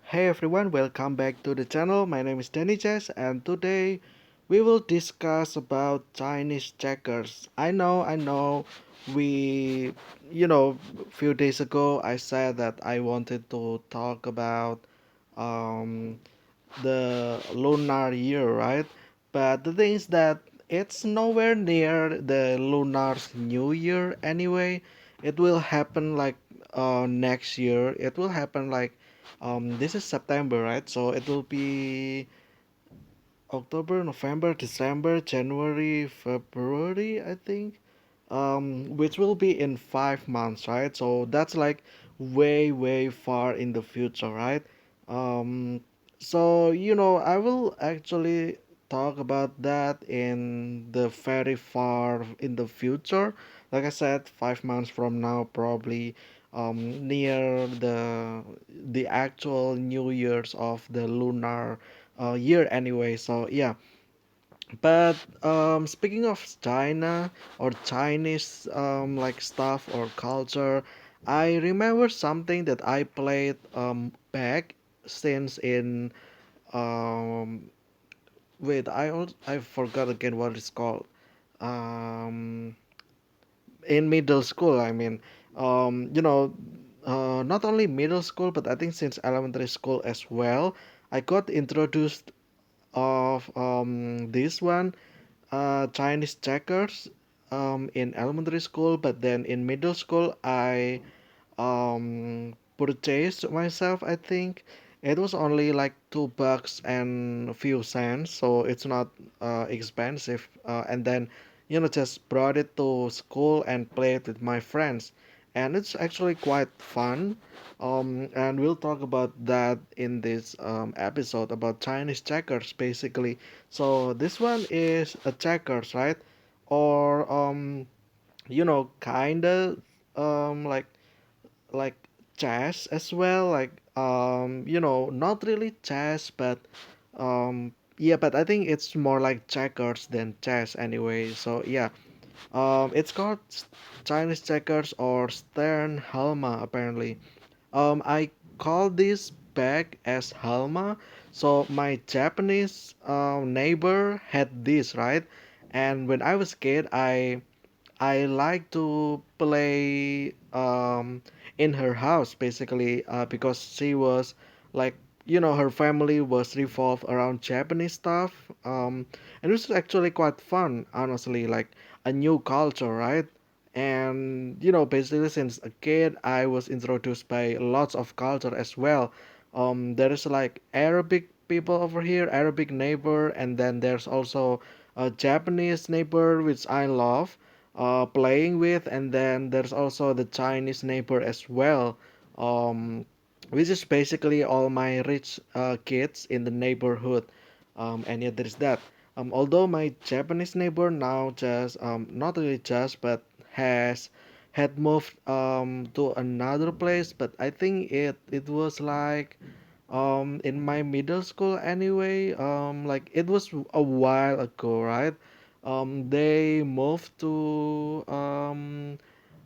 Hey everyone, welcome back to the channel. My name is Danny Chess and today we will discuss about Chinese checkers. I know we few days ago I said that I wanted to talk about um the lunar year, right? But the thing is that it's nowhere near the lunar new year anyway. It will happen like next year. It will happen like this is September, right? So it will be October, November, December, January, February, I think. Which will be in 5 months, right? So that's like way far in the future, right? Um, so I will actually talk about that in the very far in the future. Like I said, 5 months from now, probably near the actual New Year's of the lunar year anyway. So yeah, but speaking of China or Chinese like stuff or culture, I remember something that I played back since in um wait I forgot again what it's called. Um in middle school, I mean, not only middle school but I think since elementary school as well, I got introduced of this one Chinese checkers in elementary school, but then in middle school I purchased myself. I think it was only like $2 and a few cents, so it's not expensive. And then just brought it to school and played with my friends, and it's actually quite fun. And we'll talk about that in this episode about Chinese checkers, basically. So this one is a checkers, right? Or kinda like like chess as well, like not really chess, but yeah, but I think it's more like checkers than chess anyway. So yeah, it's called Chinese checkers or Stern Halma apparently. I call this bag as Halma. So my Japanese neighbor had this, right? And when I was kid, I like to play in her house basically because she was like her family was revolved around Japanese stuff, and it was actually quite fun, honestly, like a new culture, right? And basically since a kid I was introduced by lots of culture as well. There is like Arabic people over here, Arabic neighbor, and then there's also a Japanese neighbor which I love playing with, and then there's also the Chinese neighbor as well, um, which is basically all my rich kids in the neighborhood. And yet there's that. Although my Japanese neighbor now just not really just but has had moved to another place, but I think it was like in my middle school anyway, like it was a while ago, right? They moved to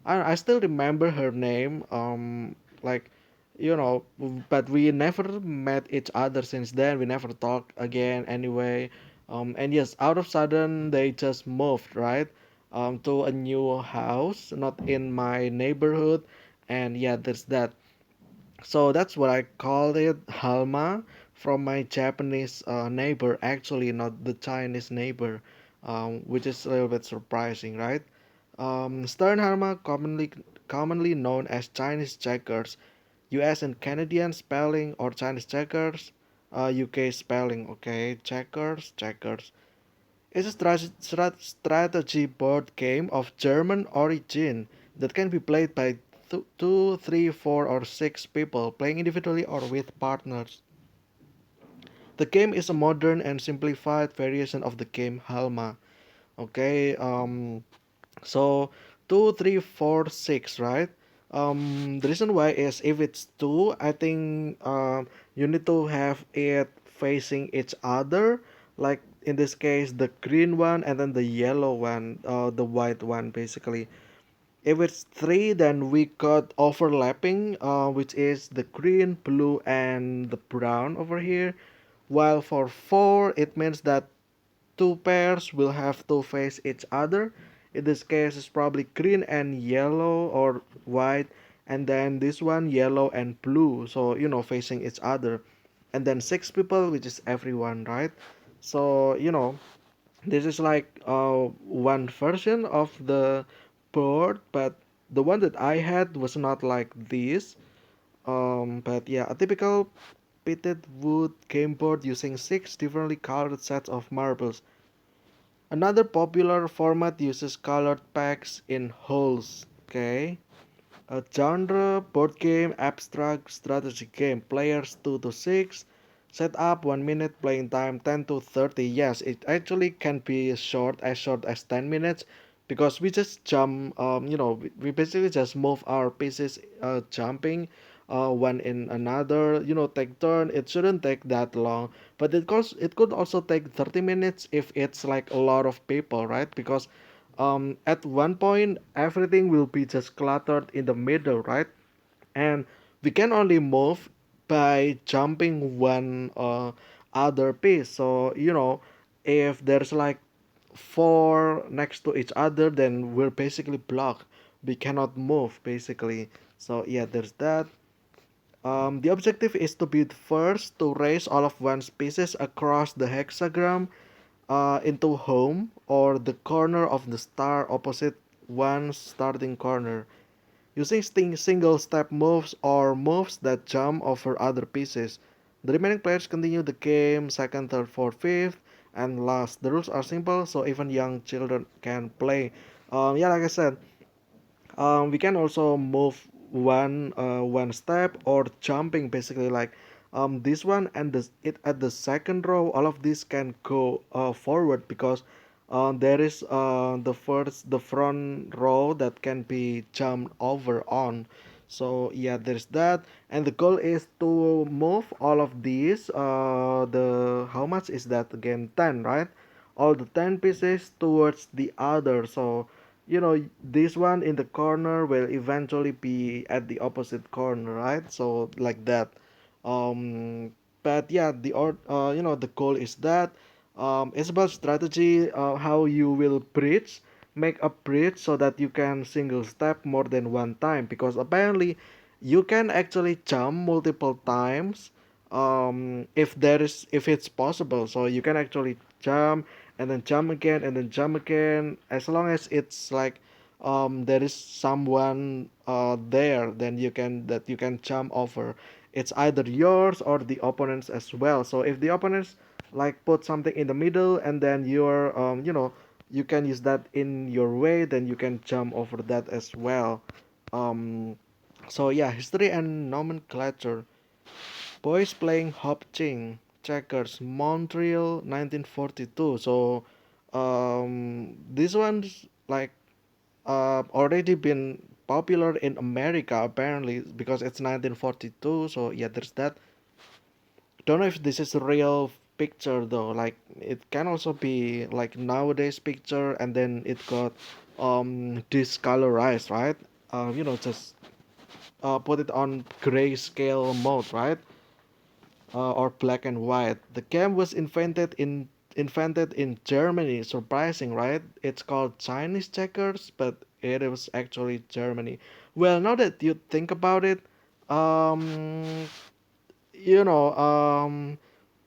I still remember her name, like but we never met each other since then. We never talked again anyway. And yes, out of sudden they just moved, right, to a new house, not in my neighborhood. And yeah, there's that. So that's what I called it, Halma, from my Japanese neighbor, actually, not the Chinese neighbor, which is a little bit surprising, right? Stern Halma, commonly known as Chinese checkers, US and Canadian spelling, or Chinese checkers, UK spelling, okay? Checkers. It's a strategy board game of German origin that can be played by two, three, four, or six people, playing individually or with partners. The game is a modern and simplified variation of the game Halma. Okay, so two, three, four, six, right? The reason why is if it's two, I think you need to have it facing each other. Like in this case, the green one and then the yellow one, the white one, basically. If it's three, then we got overlapping, which is the green, blue, and the brown over here. While for four, it means that two pairs will have to face each other. In this case, it's probably green and yellow or white, and then this one yellow and blue. So facing each other, and then six people, which is everyone, right? So this is like one version of the board, but the one that I had was not like this. But yeah, a typical pitted wood game board using six differently colored sets of marbles. Another popular format uses colored packs in holes. Okay. A genre board game abstract strategy game. Players 2 to 6. Set up 1 minute playing time 10 to 30. Yes, it actually can be short as 10 minutes because we just jump we basically just move our pieces jumping one in another, take turn. It shouldn't take that long, but it could also take 30 minutes if it's like a lot of people, right? Because at one point everything will be just cluttered in the middle, right? And we can only move by jumping one other piece. So if there's like four next to each other, then we're basically blocked. We cannot move basically. So yeah, there's that. The objective is to be the first to raise all of one's pieces across the hexagram into home or the corner of the star opposite one's starting corner, using single step moves or moves that jump over other pieces. The remaining players continue the game second, third, fourth, fifth, and last. The rules are simple, so even young children can play. Yeah, like I said, we can also move one step or jumping basically like this one and it at the second row. All of these can go forward because there is the front row that can be jumped over on. So yeah, there's that, and the goal is to move all of these the how much is that again, 10, right? All the 10 pieces towards the other. So this one in the corner will eventually be at the opposite corner, right? So like that. But yeah, the goal is that it's about strategy, how you will make a bridge so that you can single step more than one time, because apparently you can actually jump multiple times if it's possible. So you can actually jump and then jump again and then jump again, as long as it's like there is someone there, then you can jump over. It's either yours or the opponent's as well. So if the opponents like put something in the middle and then you can use that in your way, then you can jump over that as well. So yeah, history and nomenclature. Boys playing hop ching, checkers, Montreal, 1942. So this one's like already been popular in America apparently because it's 1942. So yeah, there's that. Don't know if this is a real picture though. Like it can also be like nowadays picture and then it got discolorized, right? Just put it on grayscale mode, right? Or black and white. The game was invented in Germany. Surprising, right? It's called Chinese checkers, but it was actually Germany. Well, now that you think about it, um, you know,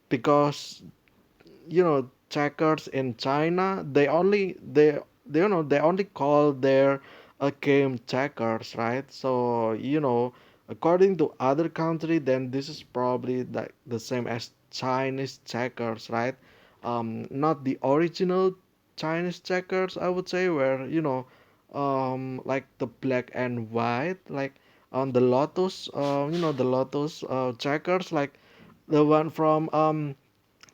because checkers in China, they only call their a game checkers, right? So according to other country, then this is probably like the same as Chinese checkers, right? Not the original Chinese checkers, I would say, where like the black and white, like on the Lotus, the Lotus checkers, like the one from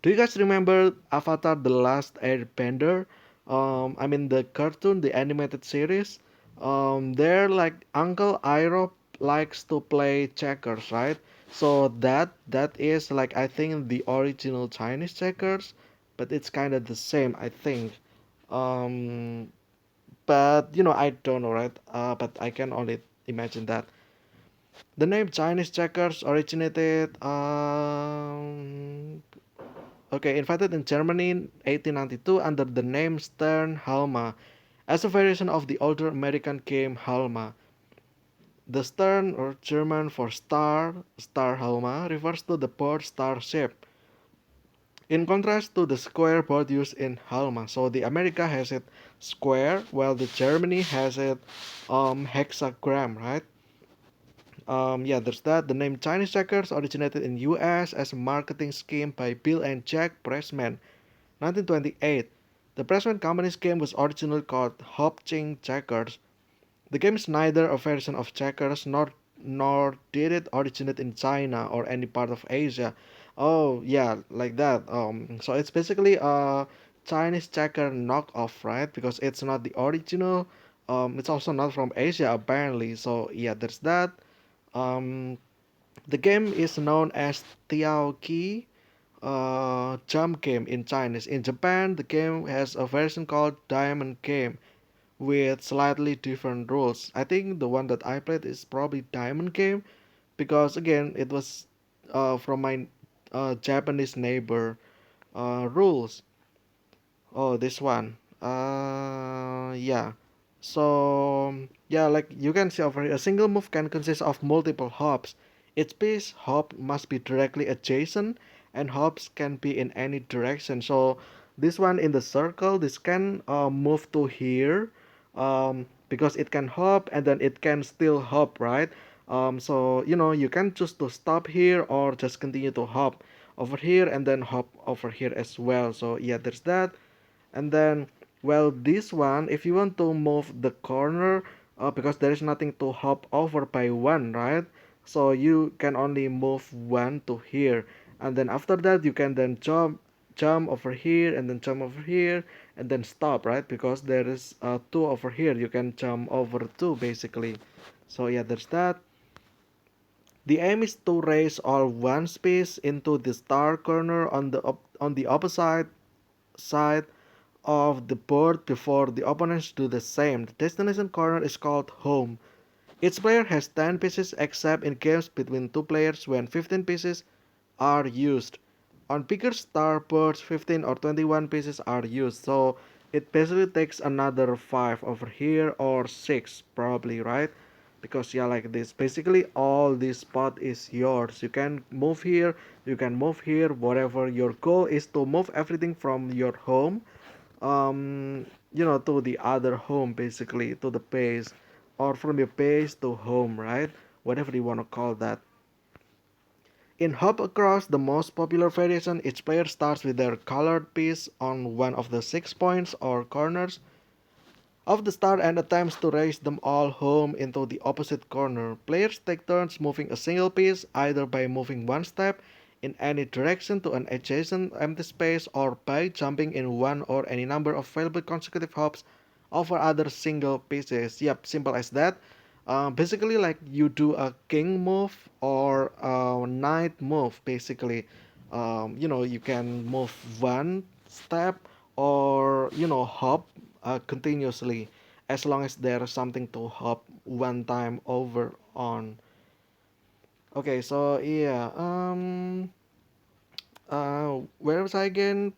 do you guys remember Avatar: The Last Airbender? I mean the cartoon, the animated series. There like Uncle Iroh likes to play checkers, right? So that is like I think the original Chinese checkers, but it's kind of the same, I think. Um, but I don't know, right? But I can only imagine that the name Chinese checkers originated. Okay, invented in Germany in 1892 under the name Stern Halma, as a variation of the older American game Halma. The Stern, or German for star Halma, refers to the board star shape, in contrast to the square board used in Halma. So the America has it square, while the Germany has it hexagram, right? Yeah, there's that. The name Chinese checkers originated in U.S. as a marketing scheme by Bill and Jack Pressman, 1928. The Pressman Company's game was originally called Hop Ching Checkers. The game is neither a version of checkers nor did it originate in China or any part of Asia. Oh yeah, like that. So it's basically a Chinese checker knockoff, right? Because it's not the original. It's also not from Asia apparently. So yeah, there's that. Um, the game is known as Tiao Qi jump game in Chinese. In Japan, the game has a version called Diamond Game with slightly different rules. I think the one that I played is probably Diamond Game because again it was from my Japanese neighbor rules. Oh, this one. Yeah. So, yeah, like you can see over here, a single move can consist of multiple hops. Each piece hop must be directly adjacent, and hops can be in any direction. So, this one in the circle, this can move to here, because it can hop and then it can still hop, right? So, you can choose to stop here or just continue to hop over here and then hop over here as well. So, yeah, there's that. And then, well, this one, if you want to move the corner, because there is nothing to hop over by one, right? So you can only move one to here, and then after that you can then jump over here and then jump over here and then stop, right? Because there is two over here, you can jump over two basically. So yeah, there's that. The aim is to raise all one piece into the star corner on the opposite side of the board before the opponents do the same. The destination corner is called home. Each player has 10 pieces except in games between two players when 15 pieces are used. On bigger star boards, 15 or 21 pieces are used. So it basically takes another 5 over here or 6 probably, right? Because yeah, like this. Basically all this spot is yours. You can move here, you can move here, whatever. Your goal is to move everything from your home to the other home basically, to the base, or from your base to home, right? Whatever you want to call that. In Hop Across, the most popular variation, each player starts with their colored piece on one of the 6 points or corners of the start and attempts to raise them all home into the opposite corner. Players take turns moving a single piece, either by moving one step in any direction to an adjacent empty space or by jumping in one or any number of available consecutive hops over other single pieces. Yep, simple as that. Basically, like you do a king move or a knight move, basically. You can move one step or hop continuously as long as there's something to hop one time over on. Okay, so yeah, where was I again?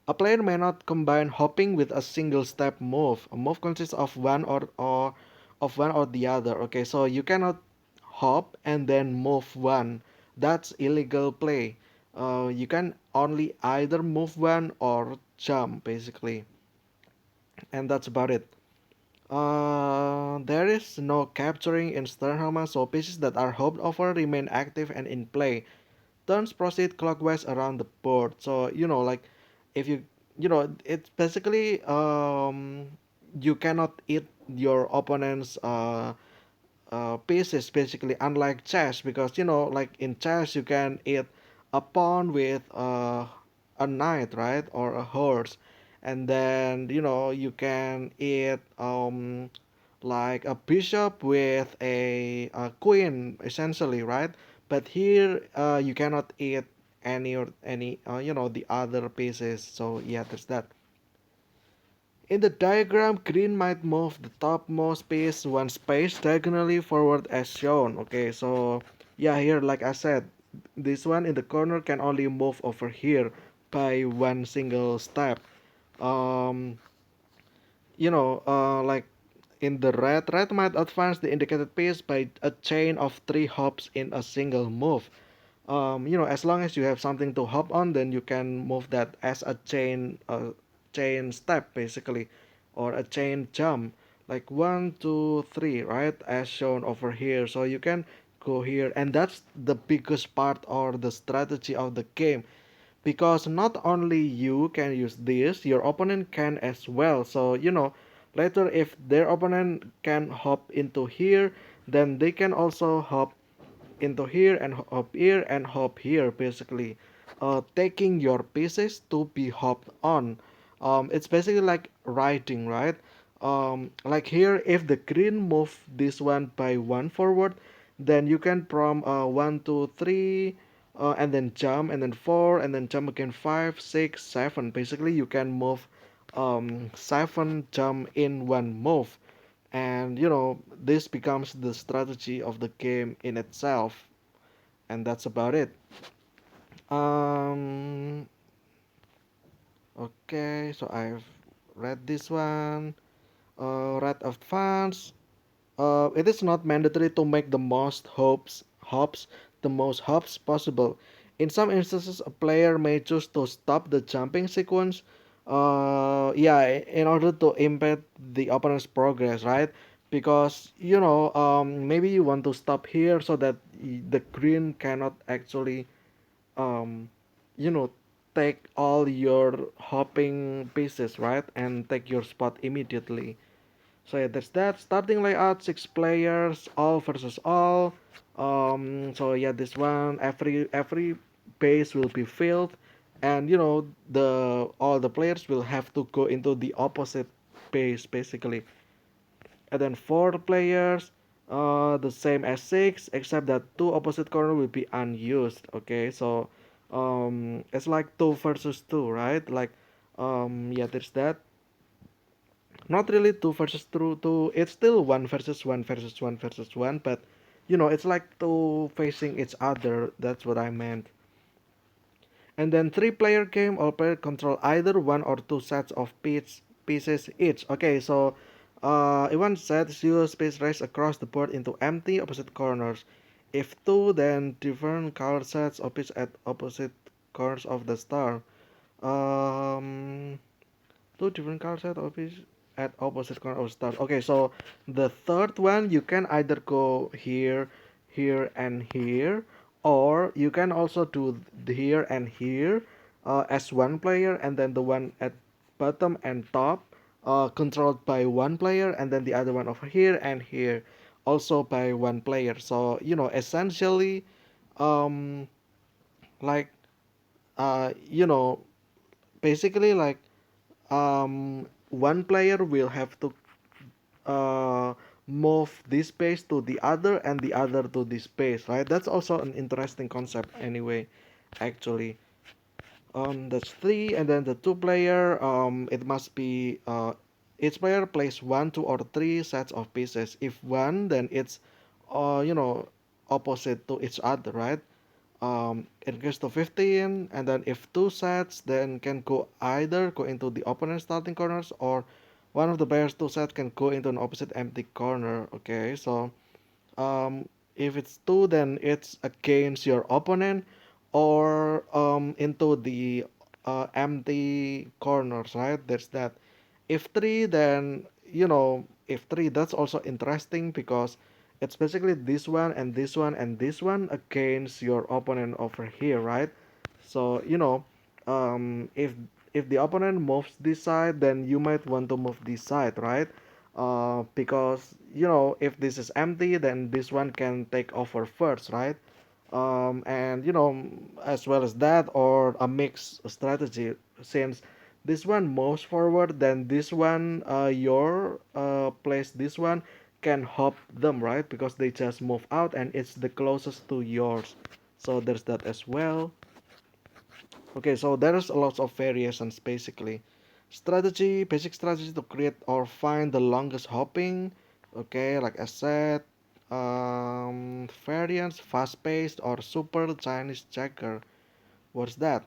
A player may not combine hopping with a single step move. A move consists of one or the other. Okay, so you cannot hop and then move one. That's illegal play. You can only either move one or jump basically, and that's about it. There is no capturing in Sternhelma, so pieces that are hopped over remain active and in play. Turns proceed clockwise around the board. So like if it's basically you cannot eat your opponent's pieces basically, unlike chess, because like in chess you can eat a pawn with a knight, right, or a horse, and then you can eat like a bishop with a queen essentially, right? But here you cannot eat any or any the other pieces. So yeah, there's that. In the diagram, green might move the topmost piece one space diagonally forward as shown. Okay, so yeah, here like I said, this one in the corner can only move over here by one single step. Um, like in the red might advance the indicated piece by a chain of three hops in a single move. As long as you have something to hop on, then you can move that as a chain step basically, or a chain jump, like one, two, three, right, as shown over here. So you can go here, and that's the biggest part or the strategy of the game, because not only you can use this, your opponent can as well. So later if their opponent can hop into here, then they can also hop into here and hop here and hop here basically, taking your pieces to be hopped on. It's basically like riding, right? Like here, if the green move this one by one forward, then you can from one, two, three, and then jump, and then four, and then jump again, five, six, seven. Basically, you can move seven jump in one move, and this becomes the strategy of the game in itself, and that's about it. um okay, so I've read this one. Red advance. It is not mandatory to make the most hops the most hops possible. In some instances, a player may choose to stop the jumping sequence, yeah, in order to impede the opponent's progress, right? Because maybe you want to stop here so that the green cannot actually, um, you know, take all your hopping pieces, right, and take your spot immediately. So yeah, that's that. Starting layout, six players, all versus all. So yeah, this one, every base will be filled, and the all the players will have to go into the opposite base basically. And then four players, the same as six, except that two opposite corner will be unused. Okay, so it's like two versus two, right? Like, yeah, there's that. Not really two versus two. It's still one versus one versus one versus one, but it's like two facing each other. That's what I meant. And then three-player game, all player control either one or two sets of pieces each. Okay, so in one set, zero space race across the board into empty opposite corners. If two, then different color sets of pieces at opposite corners of the star. Um, Two different color set of pieces at opposite corner of stars. Okay, so the third one you can either go here, here, and here, or you can also do here and here as one player, and then the one at bottom and top controlled by one player, and then the other one over here and here also by one player. So essentially, um, like basically like one player will have to uh, move this space to the other and the other to this space, right? That's also an interesting concept anyway, actually. That's three, and then the two player, it must be each player plays one, two, or three sets of pieces. If one, then it's opposite to each other, right? It goes to 15, and then if two sets, then can go either go into the opponent's starting corners, or one of the players two sets can go into an opposite empty corner. Okay, so if it's two, then it's against your opponent, or into the empty corners, right? There's that. If three, then if three, that's also interesting because it's basically this one and this one and this one against your opponent over here, right? So if the opponent moves this side, then you might want to move this side, right? Because if this is empty, then this one can take over first, right? And as well as that, or a mixed strategy, since this one moves forward, then this one, your place, this one can hop them, right? Because they just move out and it's the closest to yours. So there's that as well. Okay, so there's a lot of variations basically. Strategy, basic strategy to create or find the longest hopping. Okay, like I said, variants, fast-paced or super Chinese checker. What's that?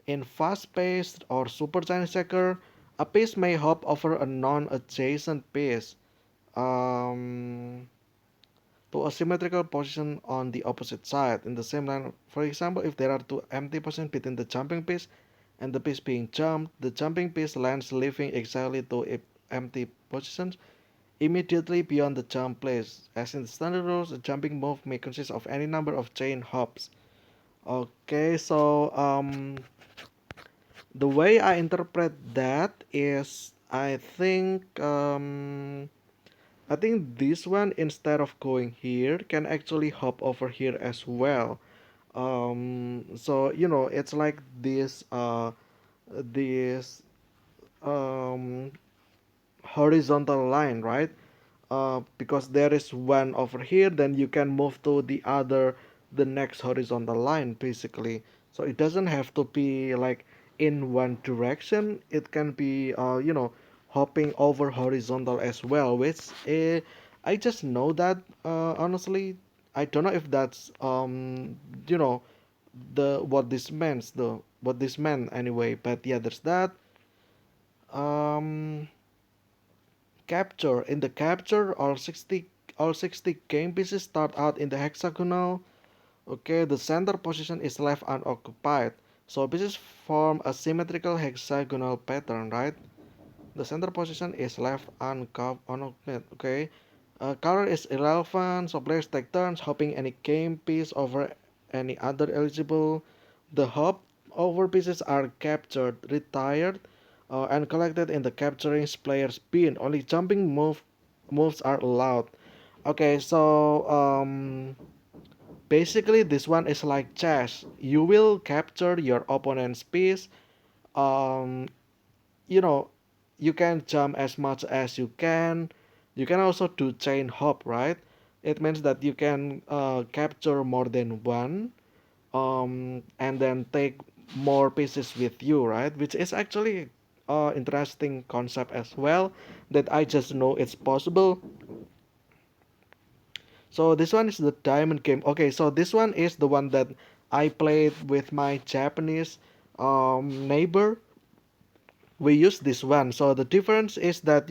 In fast-paced or super Chinese checker, a piece may hop over a non-adjacent piece um, to a symmetrical position on the opposite side in the same line. For example, if there are two empty positions between the jumping piece and the piece being jumped, the jumping piece lands leaving exactly two empty positions immediately beyond the jump place. As in the standard rules, a jumping move may consist of any number of chain hops. Okay, so the way I interpret that is I think this one instead of going here can actually hop over here as well. So it's like this um horizontal line, right? Because there is one over here, then you can move to the next horizontal line, basically. So it doesn't have to be like in one direction. It can be, hopping over horizontal as well, which I just know that, honestly, I don't know if that's, you know, the what this means, the what this meant anyway. But yeah, there's that. Um, Capture. In the capture, all 60 game pieces start out in the hexagonal. Okay, the center position is left unoccupied. So pieces form a symmetrical hexagonal pattern, right? The center position is left unoccupied. Okay, color is irrelevant. So players take turns hopping any game piece over any other eligible. The hop over pieces are captured, retired, and collected in the capturing player's bin. Only jumping moves are allowed. Okay, so basically this one is like chess. You will capture your opponent's piece. Um, you know, you can jump as much as you can. You can also do chain hop, right? It means that you can capture more than one, and then take more pieces with you, right? Which is actually interesting concept as well that I just know it's possible. So this one is the diamond game. Okay, so this one is the one that I played with my Japanese neighbor. We use this one. So the difference is that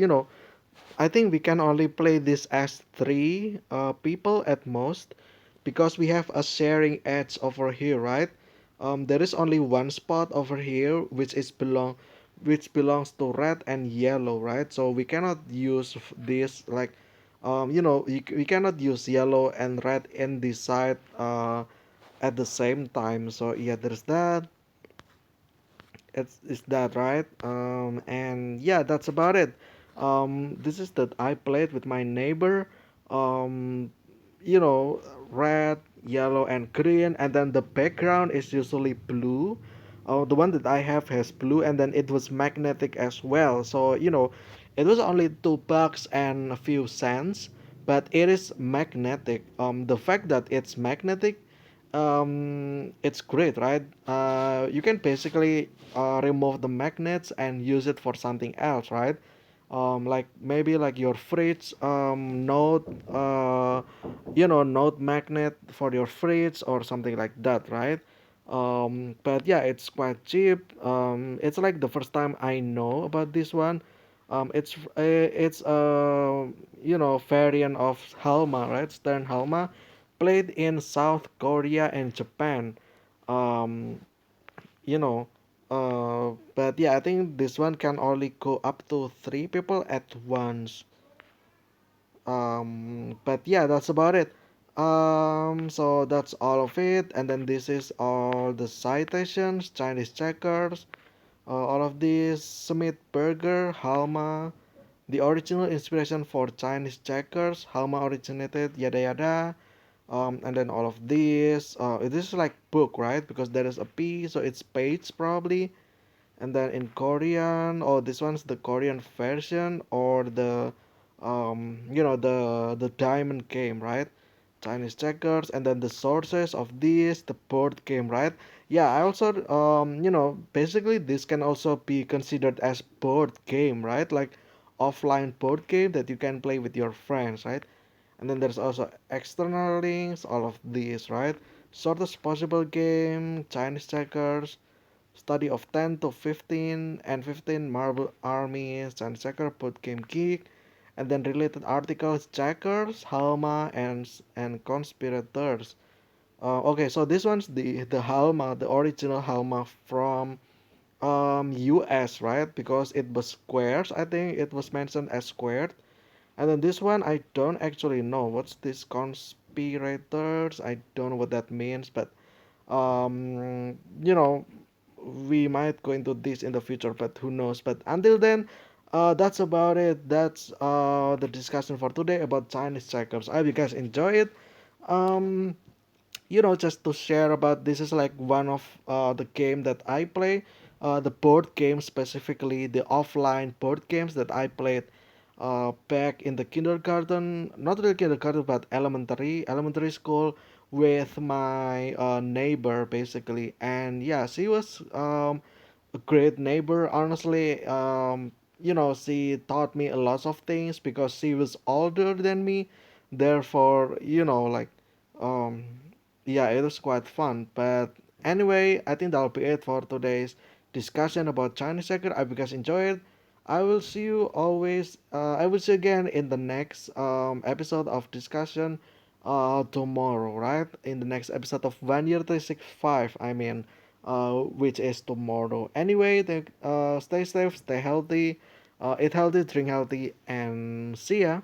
I think we can only play this as three people at most because we have a sharing edge over here, right? There is only one spot over here which belongs to red and yellow, right? So we cannot use this like we cannot use yellow and red in this side at the same time. So yeah, there's that. It's that right? And yeah, that's about it. This is that I played with my neighbor. Um, you know, red, yellow, and green, and then the background is usually blue. The one that I have has blue, and then it was magnetic as well. So it was only $2 and a few cents, but it is magnetic. The fact that it's magnetic, it's great, right? You can basically remove the magnets and use it for something else, right? Like maybe like your fridge node node magnet for your fridge or something like that, right? But yeah, it's quite cheap. It's like the first time I know about this one. It's variant of Halma, right? Stern Halma, played in South Korea and Japan. um you know but yeah, I think this one can only go up to three people at once. But yeah, that's about it. So that's all of it, and then this is all the citations: Chinese checkers, all of these, Smith Burger, Halma, the original inspiration for Chinese checkers, Halma originated, yada yada. And then all of these, this is like book, right? Because there is a P, so it's page probably. And then in Korean, oh, this one's the Korean version, or the the diamond game, right? Chinese checkers, and then the sources of this, the board game, right? Yeah, I also, basically this can also be considered as board game, right? Like offline board game that you can play with your friends, right? And then there's also external links, all of these, right? Shortest possible game, Chinese checkers, study of 10 to 15 and 15 marble armies, Chinese checker, board game geek, and then related articles, checkers, Halma, and conspirators. Okay, so this one's the Halma, the original Halma from US, right? Because it was squares. I think it was mentioned as squared. And then this one, I don't actually know what's this conspirators. I don't know what that means, but you know, we might go into this in the future, but who knows? But until then, that's about it. That's the discussion for today about Chinese checkers. I hope you guys enjoy it. Um, just to share about this is like one of the game that I play, the board game specifically, the offline board games that I played back in the kindergarten, not really kindergarten, but elementary school with my neighbor basically. And yeah, she was a great neighbor, honestly. She taught me a lot of things because she was older than me. Therefore, um, yeah, it was quite fun. But anyway, I think that'll be it for today's discussion about Chinese checker. I hope you guys enjoyed. I will see you always. I will see you again in the next episode of discussion tomorrow, right? In the next episode of 1 year 365. I mean, which is tomorrow. Anyway, stay safe, stay healthy, eat healthy, drink healthy, and see ya.